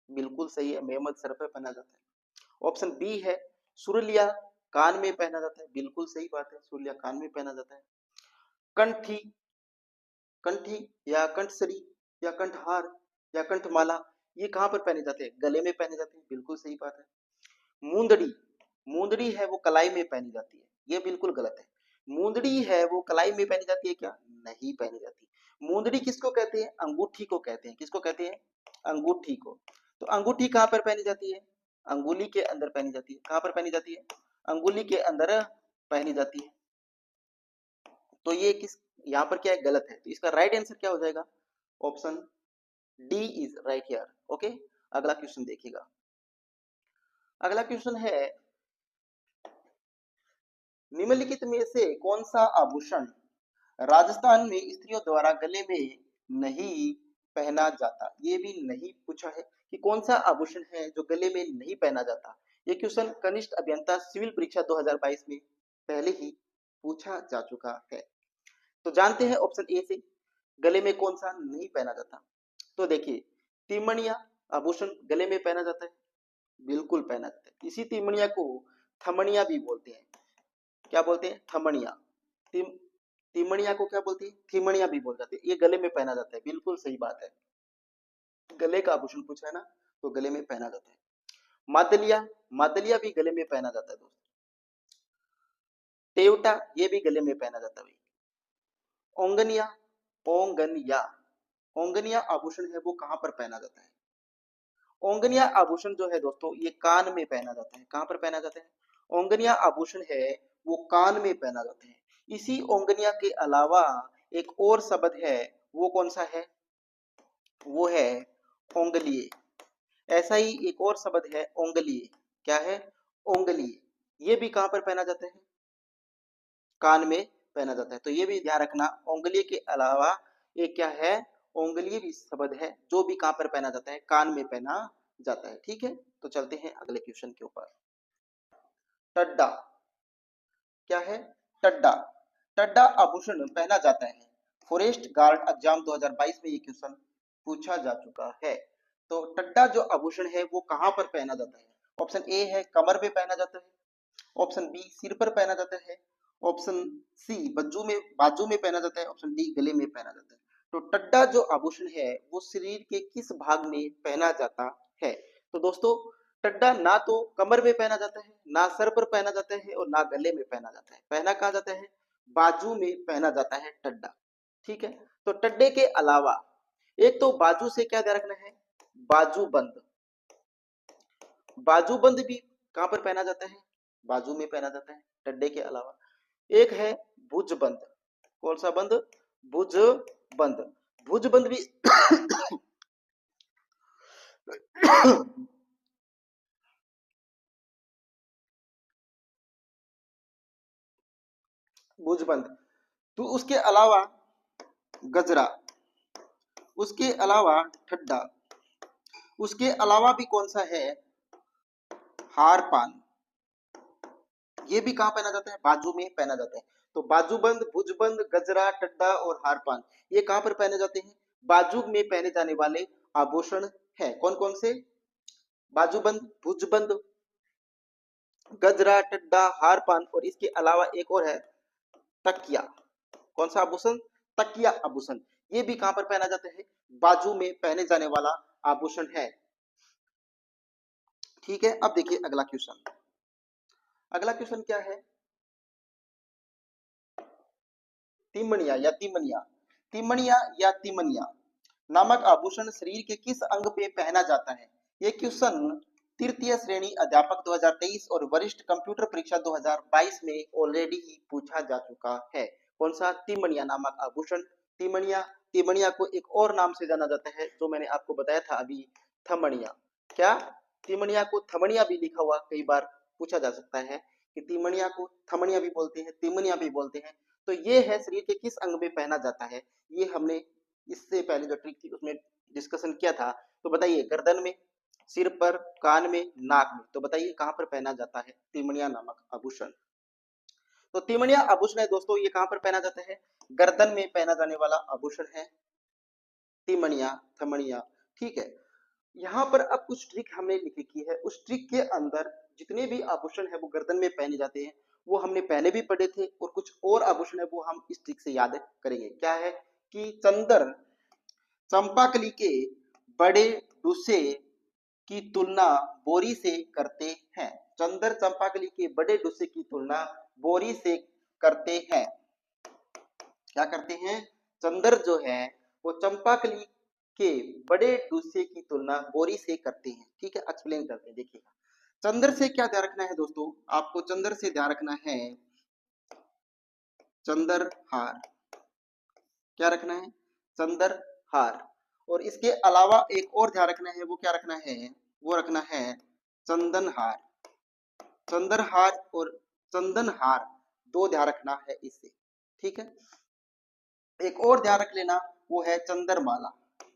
बिल्कुल सही है, मेमद सर पर पहना जाता है। ऑप्शन बी है सुरलिया कान में पहना जाता है, बिल्कुल सही बात है, सुरलिया कान में पहना जाता है। कंठी, कंठी या कंठसरी या कंठहार या कंठमाला, ये कहां पर पहने जाते हैं, गले में पहने जाते हैं, बिल्कुल सही बात है। मूंदड़ी, मूंदड़ी है वो कलाई में पहनी जाती है, ये बिल्कुल गलत है। मूंदड़ी है वो कलाई में पहनी जाती है क्या, नहीं पहनी जाती। मूंदड़ी किसको कहते हैं, अंगूठी को कहते हैं, किसको कहते हैं, अंगूठी को। तो अंगूठी कहां पर पहनी जाती है, अंगुली के अंदर पहनी जाती है, कहां पर पहनी जाती है, अंगुली के अंदर पहनी जाती है। तो ये किस, यहाँ पर क्या है, गलत है। तो इसका राइट आंसर क्या हो जाएगा, option D is right here, okay. अगला क्वेश्चन देखिएगा, अगला क्वेश्चन है, निम्नलिखित में से कौन सा आभूषण राजस्थान में स्त्रियों द्वारा गले में नहीं पहना जाता। ये भी नहीं पूछा है कि कौन सा आभूषण है जो गले में नहीं पहना जाता। ये क्वेश्चन कनिष्ठ अभियंता सिविल परीक्षा 2022 में पहले ही पूछा जा चुका है। तो जानते हैं ऑप्शन ए से, गले में कौन सा नहीं पहना जाता। तो देखिए, तिमणिया आभूषण गले में पहना जाता है, बिल्कुल पहना जाता है। इसी तिमणिया को थमणिया भी बोलते हैं। क्या बोलते हैं? थमड़िया। तिम तिमड़िया को क्या बोलते हैं? थिमड़िया भी बोल जाते हैं। ये गले में पहना जाता है, बिल्कुल सही बात है। गले का आभूषण पूछा है ना, तो गले में पहना जाता है। मादलिया, मादलिया भी गले में पहना जाता है दोस्तों। टेवटा, ये भी गले में पहना जाता है भाई। ओंगनिया, ओंगनिया, ओंगनिया आभूषण है वो कहां पर पहना जाता है? ओंगनिया आभूषण जो है दोस्तों, ये कान में पहना जाता है। कहां पर पहना जाता है? ओंगनिया आभूषण है वो कान में पहना जाता है। इसी ओंगनिया के अलावा एक और शब्द है, वो कौन सा है? वो है ओंगलिये। ऐसा ही एक और शब्द है ओंगलिये। क्या है? ओंगलिये। ये भी कहां पर पहना जाता है? कान में पहना जाता है। तो ये भी ध्यान रखना, ओंगलिये के अलावा एक क्या है? ओंगलिये भी शब्द है जो भी कहां पर पहना जाता है? कान में पहना जाता है। ठीक है, तो चलते हैं अगले क्वेश्चन के ऊपर। टड्डा, क्या है? टड्डा। टड्डा आभूषण पहना जाता है। फॉरेस्ट गार्ड एग्जाम 2022 में ये क्वेश्चन पूछा जा चुका है। तो टड्डा जो आभूषण है वो कहां पर पहना जाता है? ऑप्शन ए है कमर में पहना जाता है, ऑप्शन बी सिर पर पहना जाता है, ऑप्शन सी बाजू में पहना जाता है, ऑप्शन डी गले में पहना जाता है। तो टड्डा जो आभूषण है वो शरीर के किस भाग में पहना जाता है? तो दोस्तों, टड्डा ना तो कमर में पहना जाता है, ना सर पर पहना जाता है और ना गले में पहना जाता है। पहना कहा जाता है? बाजू में पहना जाता है टड्डा। ठीक है, तो टड्डे के अलावा एक तो बाजू से क्या ध्यान रखना है? बाजूबंद। बाजूबंद भी कहां पर पहना जाता है? बाजू में पहना जाता है टड्डे के अलावा। एक है भुजबंद। कौन सा बंद? भुजबंद। भुजबंद भी भुजबंद। तो उसके अलावा गजरा, उसके अलावा ठड्डा, उसके अलावा भी कौन सा है? हार पान। ये भी कहां पहना जाता है? बाजू में पहना जाता है। तो बाजूबंद, भुजबंद, गजरा, टड्डा और हार पान, ये कहां पर पहने जाते हैं? बाजू में पहने जाने वाले आभूषण है। कौन कौन से? बाजूबंद, भुजबंद, गजरा, टड्डा, हार पान और इसके अलावा एक और है तकिया। कौन सा आभूषण? तकिया आभूषण। ये भी कहां पर पहना जाता है? बाजू में पहने जाने वाला आभूषण है। ठीक है, अब देखिए अगला क्वेश्चन। अगला क्वेश्चन क्या है? तिमणिया या तिमनिया, तिमणिया या तिमनिया नामक आभूषण शरीर के किस अंग पे पहना जाता है? ये क्वेश्चन तृतीय श्रेणी अध्यापक 2023 और वरिष्ठ कंप्यूटर परीक्षा 2022 में ऑलरेडी ही पूछा जा चुका है। कौन सा? तिमणिया नामक आभूषण। तिमणिया, तिमणिया को एक और नाम से जाना जाता है जो मैंने आपको बताया था अभी, थमणिया। क्या? तिमणिया को थमणिया भी लिखा हुआ कई बार पूछा जा सकता है कि तिमणिया को थमणिया भी बोलते हैं, तिमणिया भी बोलते हैं। तो ये है शरीर के किस अंग में पहना जाता है, ये हमने इससे पहले जो ट्रिक थी उसमें डिस्कशन किया था। तो बताइए, गर्दन में, सिर पर, कान में, नाक में। तो बताइए कहां पर पहना जाता है तिमणिया नामक आभूषण? तो तिमणिया आभूषण है दोस्तों, ये कहां पर पहना जाता है? गर्दन में पहना जाने वाला आभूषण है तिमणिया, थमणिया। ठीक है, यहाँ पर अब कुछ ट्रिक हमने लिखी की है। उस ट्रिक के अंदर जितने भी आभूषण है वो गर्दन में पहने जाते हैं, वो हमने पहले भी पढ़े थे और कुछ और आभूषण है वो हम इस ट्रिक से याद करेंगे। क्या है कि चंदर चंपाकली के बड़े डूसे की तुलना बोरी से करते हैं। चंदर चंपाकली के बड़े डूसे की तुलना बोरी से करते हैं। क्या करते हैं? चंदर जो है वो चंपाकली के बड़े डूसे की तुलना बोरी से करते हैं। ठीक है, एक्सप्लेन करते हैं, देखिएगा। चंदर से क्या ध्यान रखना है दोस्तों? आपको चंदर से ध्यान रखना है चंदर हार। क्या रखना है? चंदर हार। और इसके अलावा एक और ध्यान रखना है, वो क्या रखना है? वो रखना है चंदन हार। चंदन हार और चंदन हार, दो ध्यान रखना है इससे। ठीक है, एक और ध्यान रख लेना, वो है चंद्रमाला।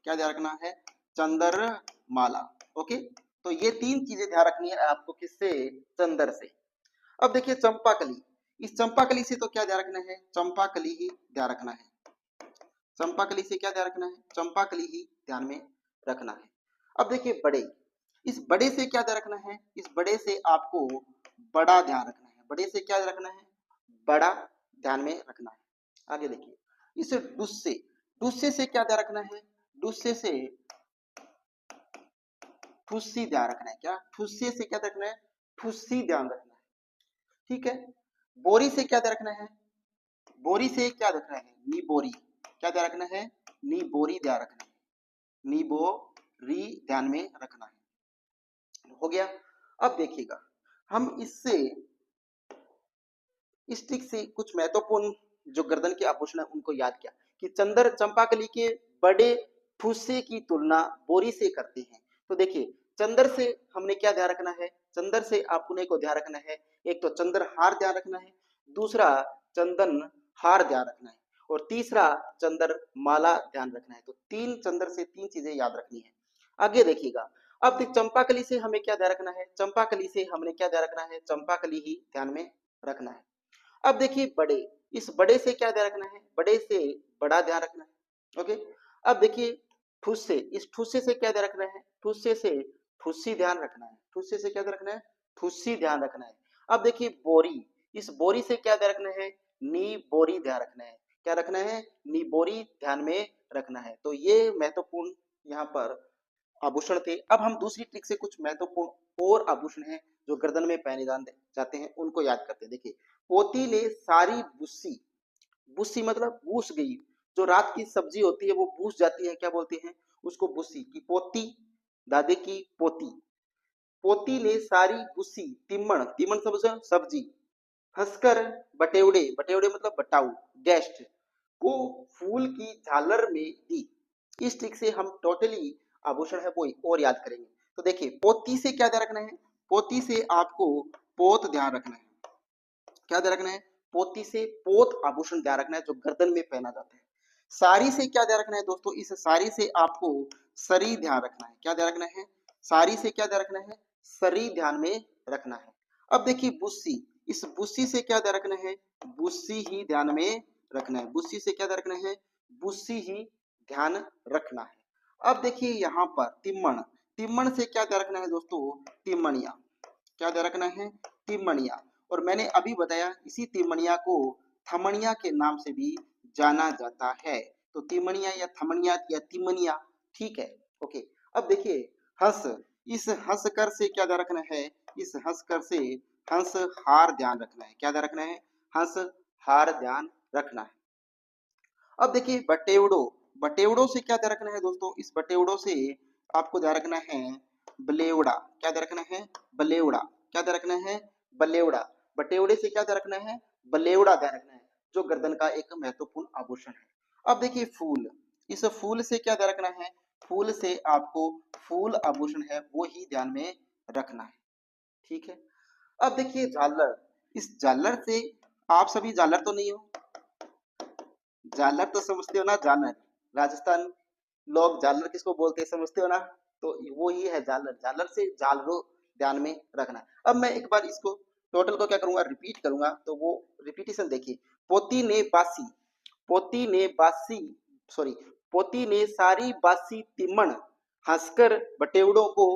क्या ध्यान रखना है? चंद्रमाला। ओके, तो ये तीन चीजें ध्यान रखनी है आपको। किससे? चंदर से। अब देखिए चंपाकली, इस चंपाकली से तो क्या ध्यान रखना है? चंपाकली ही ध्यान रखना है। चंपाकली से क्या ध्यान रखना है? चंपाकली ही ध्यान में रखना है। अब देखिए बड़े, इस बड़े से क्या ध्यान रखना है? इस बड़े से आपको बड़ा ध्यान रखना है। बड़े से क्या रखना है? बड़ा ध्यान में रखना है। आगे देखिए, इस डुस्से, डुस्से से क्या ध्यान रखना है? डुस्से से ठुस्सी ध्यान रखना है। क्या? ठुस्से से क्या ध्यान रखना है? ठुस्सी ध्यान रखना है। ठीक है। बोरी से क्या ध्यान रखना है? बोरी से क्या रखना है? नी बोरी। क्या ध्यान रखना है? नी बोरी ध्यान रखना है। नी बोरी ध्यान में रखना है। हो गया। अब देखिएगा, हम इससे इस ट्रिक से कुछ महत्वपूर्ण जो गर्दन के आभूषण है उनको याद किया कि चंदर चंपाकली के बड़े ठुस्से की तुलना बोरी से करते हैं। तो देखिए, चंदर से हमने क्या ध्यान रखना है? चंदर से आपने को ध्यान रखना है, एक तो चंदर हार ध्यान रखना है, दूसरा चंदन हार ध्यान रखना है, और तीसरा चंदर माला ध्यान रखना है। तो तीन चंदर से तीन चीजें याद रखनी है। आगे देखिएगा, अब चंपाकली से हमें क्या ध्यान रखना है? चंपाकली से हमने क्या ध्यान रखना है? चंपाकली ही ध्यान में रखना है। अब देखिए बड़े, इस बड़े से क्या ध्यान रखना है? बड़े से बड़ा ध्यान रखना है। ओके। अब देखिए ठुस्से, इस ठुस्से से क्या ध्यान रखना है? ठुस्से से ठुस्सी ध्यान रखना है। ठुस्से से क्या ध्यान रखना है? ठुस्सी ध्यान रखना है। अब देखिए बोरी, इस बोरी से क्या ध्यान रखना है? नी बोरी ध्यान रखना है। क्या रखना है? नी बोरी ध्यान में रखना है। तो ये महत्वपूर्ण यहाँ पर आभूषण थे। अब हम दूसरी ट्रिक से कुछ महत्वपूर्ण और आभूषण हैं जो गर्दन में पहने जाते हैं उनको याद करते हैं। देखिए, पोती ने सारी बुस्सी, बुस्सी मतलब बूस गई, जो रात की सब्जी होती है वो बूस जाती है, क्या बोलते हैं उसको? बुस्सी की पोती, दादी की पोती। पोती ने सारी बुस्सी, तिमण, तिमण समझो सब्जी, हंसकर बटेवड़े, बटेवड़े मतलब बटाऊ, गेस्ट को फूल की झालर में दी। इस ट्रिक से हम टोटली आभूषण है वो और याद करेंगे। तो देखिए, पोती से क्या ध्यान रखना है? पोती से आपको पोत ध्यान रखना है। क्या ध्यान रखना है? पोती से पोत आभूषण ध्यान रखना है जो गर्दन में पहना जाता है। साड़ी से क्या ध्यान रखना है दोस्तों? इस साड़ी से आपको सरी ध्यान रखना है। क्या ध्यान रखना है? साड़ी से क्या ध्यान रखना है? सरी ध्यान में रखना है। अब देखिए बुस्सी, इस बुस्सी से क्या ध्यान रखना है? बुस्सी ही ध्यान में रखना है। बुस्सी से क्या ध्यान रखना है? बुस्सी ही ध्यान रखना है। अब देखिए यहाँ पर तिम्मण, तिम्मण से क्या ध्यान रखना है दोस्तों? तिम्मणिया। क्या ध्यान रखना है? तिम्मणिया। और मैंने अभी बताया इसी तिमणिया को थमणिया के नाम से भी जाना जाता है। तो तिमणिया या थमणिया या तिमनिया, ठीक है। ओके। अब देखिए हंस, इस हंस कर से क्या ध्यान रखना है? इस हंस कर से हंस हार ध्यान रखना है। क्या ध्यान रखना है? हंस हार ध्यान रखना है। अब देखिए बटेवड़ो, बटेवड़ो से क्या ध्यान रखना है दोस्तों? इस बटेवड़ो से आपको ध्यान रखना है बलेवड़ा। क्या ध्यान रखना है? बलेवड़ा। क्या ध्यान रखना है? बलेवड़ा। बटेवड़े से क्या ध्यान रखना है? बलेवड़ा ध्यान रखना है, जो गर्दन का एक महत्वपूर्ण आभूषण है। अब देखिए फूल, इस फूल से क्या ध्यान रखना है? फूल से आपको फूल आभूषण है वो ही ध्यान में रखना है। ठीक है। अब देखिए झालर, इस झालर से आप सभी झालर तो नहीं हो? झालर तो समझते हो ना? झालर, राजस्थान लोग झालर किसको बोलते हैं समझते हो ना? तो वो ही है झालर। झालर से झालरो ध्यान में रखना। अब मैं एक बार इसको टोटल को क्या करूंगा? रिपीट करूंगा। तो वो रिपीटेशन देखिए, पोती ने बासी, पोती ने बासी, सॉरी, पोती ने सारी बासी तिमण हंसकर बटेवड़ों को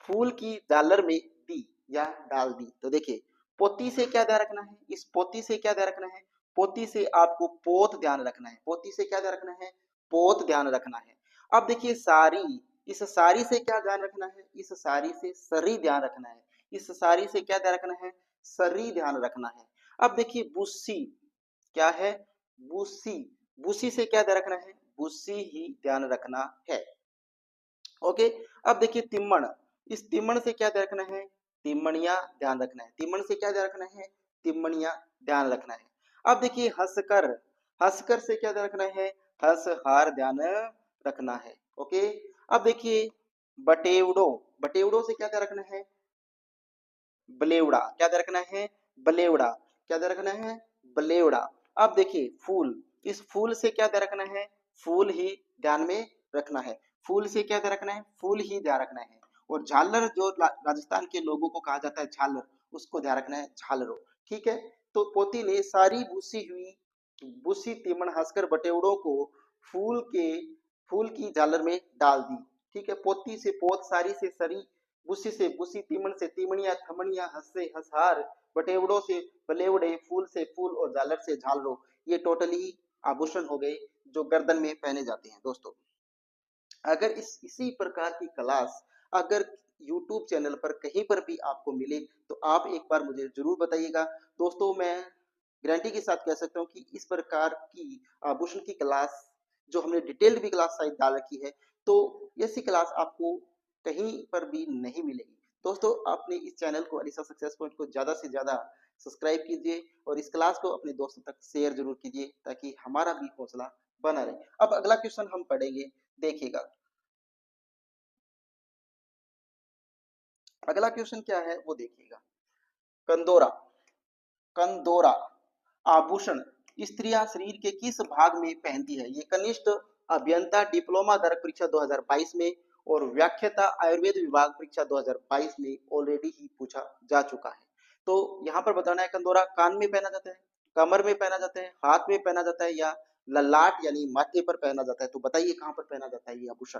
फूल की झालर में दी या डाल दी। तो देखिए पोती से क्या ध्यान रखना है? इस पोती से क्या ध्यान रखना है? पोती से आपको पोत ध्यान रखना है। पोती से क्या ध्यान रखना है? पोत ध्यान रखना है। अब देखिए सारी, इस सारी से क्या ध्यान रखना है? इस सारी से सरी ध्यान रखना है। इस सारी से क्या ध्यान रखना है? सरी ध्यान रखना है। अब देखिए बुस्सी, क्या है? बुस्सी, बुस्सी से क्या ध्यान रखना है? बुस्सी ही ध्यान रखना है। ओके। अब देखिए तिम्मण, इस तिम्मण से क्या ध्यान रखना है? तिम्मणिया ध्यान रखना है। तिम्मण से क्या ध्यान रखना है? तिम्मणिया ध्यान रखना है। अब देखिए हंसकर, हंसकर से क्या ध्यान रखना है? हंस हार ध्यान रखना है। ओके। अब देखिए बटेवड़ो, बटेवड़ो से क्या ध्यान रखना है? बलेवड़ा। क्या ध्यान रखना है? बलेवड़ा। क्या ध्यान रखना है? बलेवड़ा। अब देखिए फूल, इस फूल से क्या ध्यान रखना है? फूल ही ध्यान में रखना है। फूल से क्या ध्यान रखना है? फूल ही ध्यान रखना है। और झालर जो राजस्थान के लोगों को कहा जाता है झालर, उसको ध्यान रखना है झालरो। ठीक है। तो पोती ने सारी भूसी हुई भूसी तिमण हंसकर बटेवड़ों को फूल के फूल की झालर में डाल दी। ठीक है। पोती से पोत, सारी से सरी, बुसी से बुसी, तिमण से तिमणिया, थमणिया, हंस से हंसहार, बटेवड़ों से बलेवड़े, फूल से फूल और झालर से झालरों, ये टोटली आभूषण हो गए जो गर्दन में पहने जाते हैं दोस्तों। अगर इसी प्रकार की क्लास अगर YouTube चैनल पर कहीं पर भी आपको मिले तो आप एक बार मुझे जरूर बताइएगा दोस्तों। मैं गारंटी के साथ कह सकता हूँ कि इस प्रकार की आभूषण की क्लास जो हमने डिटेल्ड भी क्लास शायद डाल रखी है, तो ऐसी क्लास आपको कहीं पर भी नहीं मिलेगी दोस्तों। आपने इस चैनल को अलीसा सक्सेस पॉइंट को ज्यादा से ज्यादा सब्सक्राइब कीजिए और इस क्लास को अपने दोस्तों तक शेयर जरूर कीजिए ताकि हमारा भी हौसला बना रहे। अब अगला क्वेश्चन हम पढ़ेंगे, देखिएगा। अगला क्वेश्चन क्या है वो देखिएगा। कंदोरा, कंदोरा आभूषण स्त्रियां शरीर के किस भाग में पहनती है? ये कनिष्ठ अभियंता डिप्लोमा दरक परीक्षा 2022 में और व्याख्याता आयुर्वेद विभाग परीक्षा 2022 में ऑलरेडी ही पूछा जा चुका है। तो यहाँ पर बताना है, कंदोरा कान में पहना जाता है, कमर में पहना जाता है, हाथ में पहना जाता है या ललाट यानी माथे पर पहना जाता है? तो बताइए कहाँ पर पहना जाता है ये आभूषण।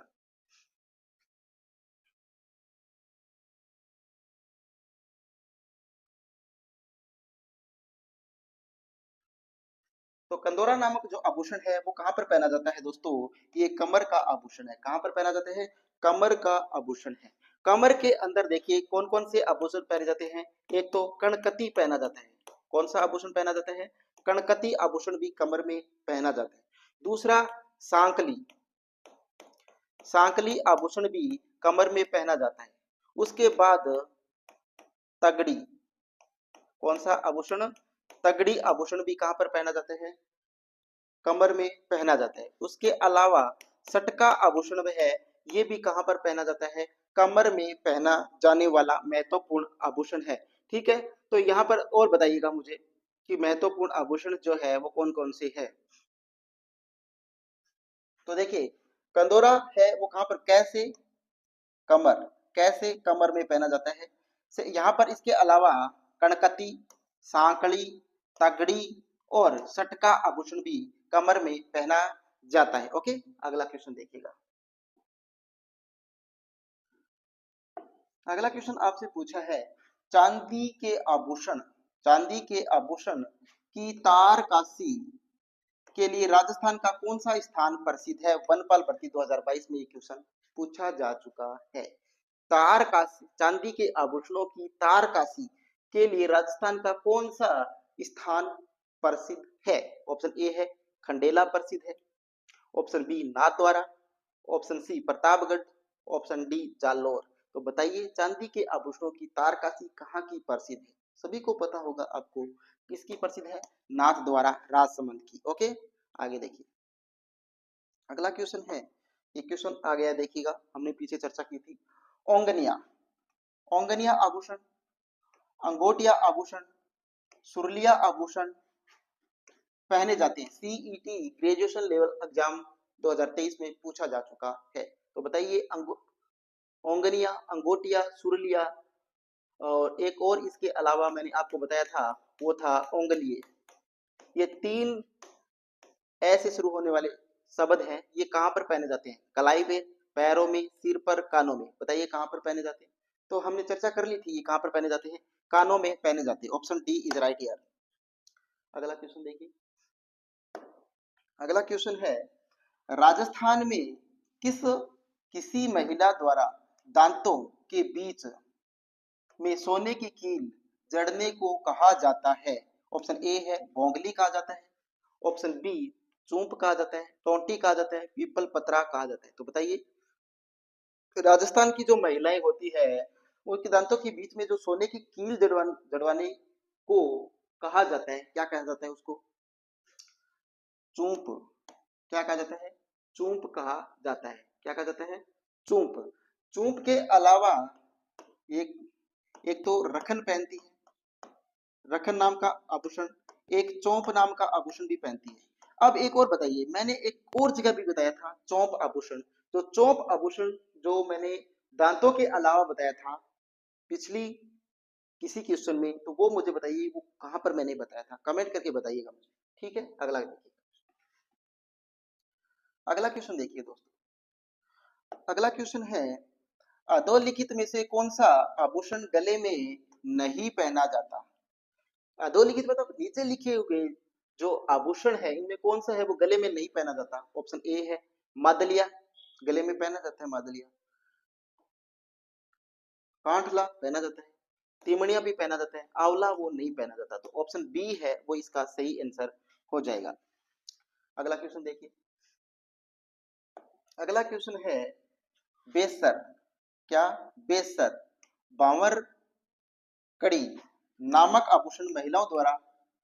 तो कंदोरा नामक जो आभूषण है वो कहाँ पर पहना जाता है दोस्तों? ये कमर का आभूषण है। कहाँ पर पहना जाता है? कमर का आभूषण है। कमर के अंदर देखिए कौन कौन से आभूषण पहने जाते हैं। एक तो कणकती पहना जाता है। कौन सा आभूषण पहना जाता है? कणकती आभूषण भी कमर में पहना जाता है। दूसरा सांकली, सांकली आभूषण भी कमर में पहना जाता है। उसके बाद तगड़ी, कौन सा आभूषण? तगड़ी आभूषण भी कहाँ पर पहना जाता है? कमर में पहना जाता है। उसके अलावा सटका आभूषण है, ये भी कहां पर पहना जाता है? कमर में पहना जाने वाला महत्वपूर्ण आभूषण है। ठीक है, तो यहाँ पर और बताइएगा मुझे कि महत्वपूर्ण आभूषण जो है वो कौन कौन से है। तो देखिए कंदोरा है वो कहां पर? कैसे? कमर, कैसे कमर में पहना जाता है। यहाँ पर इसके अलावा कणकती, सांकड़ी, तगड़ी और सटका आभूषण भी कमर में पहना जाता है। ओके, अगला क्वेश्चन देखिएगा। अगला क्वेश्चन आपसे पूछा है, चांदी के आभूषण, चांदी के आभूषण की तारकासी के लिए राजस्थान का कौन सा स्थान प्रसिद्ध है? वनपाल भर्ती 2022 में ये क्वेश्चन पूछा जा चुका है। तारकासी, चांदी के आभूषणों की तारकासी के लिए राजस्थान का कौन सा स्थान प्रसिद्ध है? ऑप्शन ए है खंडेला प्रसिद्ध है, option B Nathdwara, option C Pratapgarh, option D Jalore. तो बताइए चांदी के आभूषणों की तारकासी कहाँ की प्रसिद्ध है? सभी को पता होगा आपको किसकी प्रसिद्ध है? नाथ द्वारा राजसमंद की। ओके, आगे देखिए। अगला क्वेश्चन है, ये क्वेश्चन आ गया देखिएगा, हमने पीछे चर्चा की थी। ओंगनिया, ओंगनिया आभूषण, अंगोटिया आभूषण, सुरलिया आभूषण पहने जाते हैं। सीईटी ग्रेजुएशन लेवल एग्जाम 2023 में पूछा जा चुका है। तो बताइए ओंगनिया, अंगोटिया, सुरलिया और एक और इसके अलावा मैंने आपको बताया था वो था ओंगलिये। ये तीन ऐसे शुरू होने वाले शब्द हैं, ये कहां पर पहने जाते हैं? कलाई पे, पैरों में, सिर पर, कानों में। बताइए कहां पर पहने जाते हैं? तो हमने चर्चा कर ली थी ये कहां पर पहने जाते हैं, कानों में पहने जाते हैं। Option D is right here. अगला क्वेश्चन देखिए। अगला क्वेश्चन है, राजस्थान में किस किसी महिला द्वारा दांतों के बीच में सोने की कील जड़ने को कहा जाता है? ऑप्शन ए है भोंगली कहा जाता है, ऑप्शन बी चूंप कहा जाता है, टोंटी कहा जाता है, पीपल पतरा कहा जाता है। तो बताइए राजस्थान की जो महिलाएं होती है उनके दांतों के बीच में जो सोने की कील जड़वाने को कहा जाता है, क्या कहा जाता है उसको? चूंप। क्या कहा जाता है? चूंप कहा जाता है। क्या कहा जाता है? चूंप। चूंप के अलावा एक एक तो रखन पहनती है, रखन नाम का आभूषण, एक चौंप नाम का आभूषण भी पहनती है। अब एक और बताइए, मैंने एक और जगह भी बताया था चौंप आभूषण, तो चौंप आभूषण जो मैंने दांतों के अलावा बताया था पिछली किसी क्वेश्चन में, तो वो मुझे बताइए वो कहां पर मैंने बताया था, कमेंट करके बताइएगा मुझे। ठीक है, अगला देखिए। अगला क्वेश्चन देखिए दोस्तों। अगला क्वेश्चन है, अधोलिखित में से कौन सा आभूषण गले में नहीं पहना जाता? अधोलिखित मतलब नीचे लिखे हुए जो आभूषण है इनमें कौन सा है वो गले में नहीं पहना जाता? ऑप्शन ए है मादलिया, गले में पहना जाता है मादलिया। कांठला पहना जाता है, तिमड़िया भी पहना जाता है, आंवला वो नहीं पहना जाता। तो ऑप्शन बी है वो इसका सही आंसर हो जाएगा। अगला क्वेश्चन देखिए, अगला क्वेश्चन है बेसर, क्या? बेसर बांवर कड़ी नामक आभूषण महिलाओं द्वारा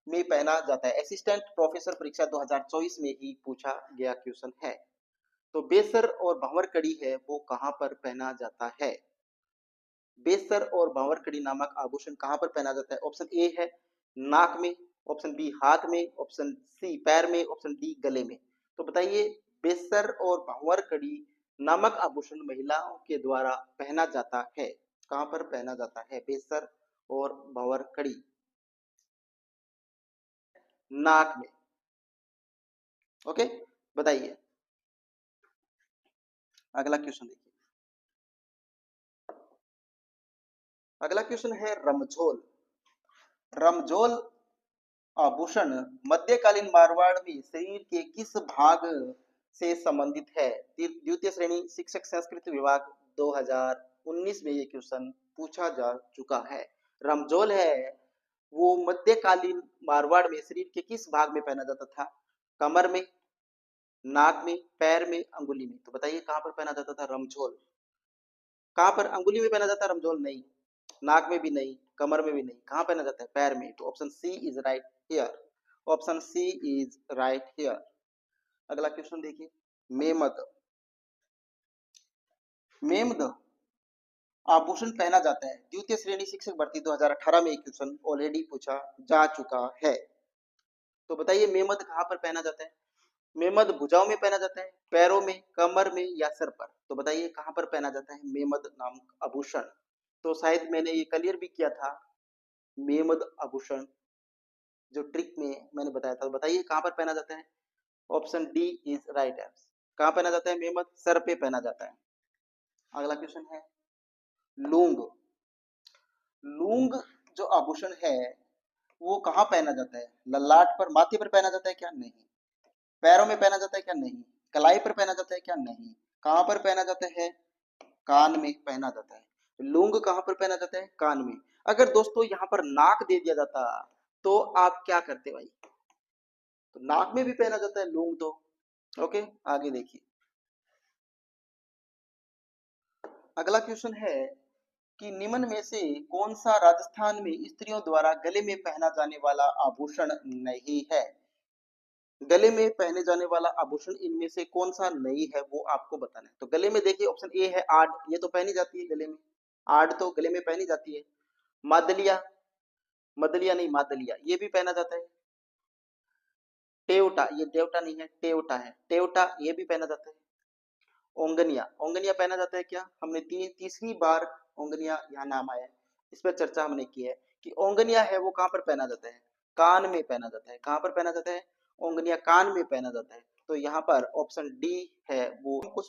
में पहना जाता है। असिस्टेंट प्रोफेसर परीक्षा 2024 में ही पूछा गया क्वेश्चन है। तो बेसर और भंवर कड़ी है वो कहां पर पहना जाता है? बेसर और भंवर कड़ी नामक आभूषण कहां पर पहना जाता है? ऑप्शन ए है नाक में, ऑप्शन बी हाथ में, ऑप्शन सी पैर में, ऑप्शन डी गले में। तो बताइए बेसर और भंवर कड़ी नामक आभूषण महिलाओं के द्वारा पहना जाता है, कहां पर पहना जाता है बेसर और भंवर कड़ी? नाक में। ओके, बताइए। अगला क्वेश्चन देखिए, अगला क्वेश्चन है रमझोल। रमझोल आभूषण मध्यकालीन मारवाड़ में शरीर के किस भाग से संबंधित है? द्वितीय श्रेणी शिक्षक संस्कृत विभाग 2019 में ये क्वेश्चन पूछा जा चुका है। रमझोल है वो मध्यकालीन मारवाड़ में शरीर के किस भाग में पहना जाता था? कमर में, नाक में, पैर में, अंगुली में। तो बताइए कहां पर पहना जाता था रमझोल? कहां पर? अंगुली में पहना जाता है रमझोल? नहीं, नाक में भी नहीं, कमर में भी नहीं, कहां पहना जाता है? पैर में। तो option C is right here, option C is right here. अगला क्वेश्चन देखिए, मेमद। मेमद आभूषण पहना जाता है द्वितीय श्रेणी शिक्षक भर्ती 2018 में एक क्वेश्चन ऑलरेडी पूछा जा चुका है। तो बताइए मेमद कहां पर पहना जाता है? मेमद भुजाओं में पहना जाता है, पैरों में, कमर में या सर पर? तो बताइए कहां पर पहना जाता है मेमद नामक आभूषण? तो शायद मैंने ये क्लियर भी किया था, मेमद आभूषण जो ट्रिक में मैंने बताया था। बताइए कहां पर पहना जाता है? Option D is right answer. कहां पहना जाता है मेमद? सर पे पहना जाता है। अगला क्वेश्चन है लूंग। लूंग जो आभूषण है वो कहां पहना जाता है? ललाट पर, माथे पर पहना जाता है क्या? नहीं। पैरों में पहना जाता है क्या? नहीं। कलाई पर पहना जाता है क्या? नहीं। कहां पर पहना जाता है? कान में पहना जाता है। लूंग कहां पर पहना जाता है? कान में। अगर दोस्तों यहां पर नाक दे दिया जाता तो आप क्या करते भाई? तो नाक में भी पहना जाता है लूंग तो। ओके, आगे देखिए, अगला क्वेश्चन है कि निम्न में से कौन सा राजस्थान में स्त्रियों द्वारा गले में पहना जाने वाला आभूषण नहीं है? गले में पहने जाने वाला आभूषण इनमें से कौन सा नहीं है वो आपको बताना है। तो गले में देखिए ऑप्शन ए है आड़, ये तो पहनी जाती है गले में, आड़ तो गले में पहनी जाती है। मादलिया, मदलिया नहीं मादलिया, ये भी पहना जाता है। टेवटा, ये देवटा नहीं है, टेवटा है, टेवटा ये भी पहना जाता है। ओंगनिया, ओंगनिया पहना जाता है क्या? हमने तीसरी बार ओंगनिया यहाँ नाम आया है, इस पर चर्चा हमने की है कि ओंगनिया है वो कहां पर पहना जाता है? कान में पहना जाता है। कहां पर पहना जाता है? ओंगनिया कान में पहना जाता है। तो यहाँ पर ऑप्शन डी है वो कुछ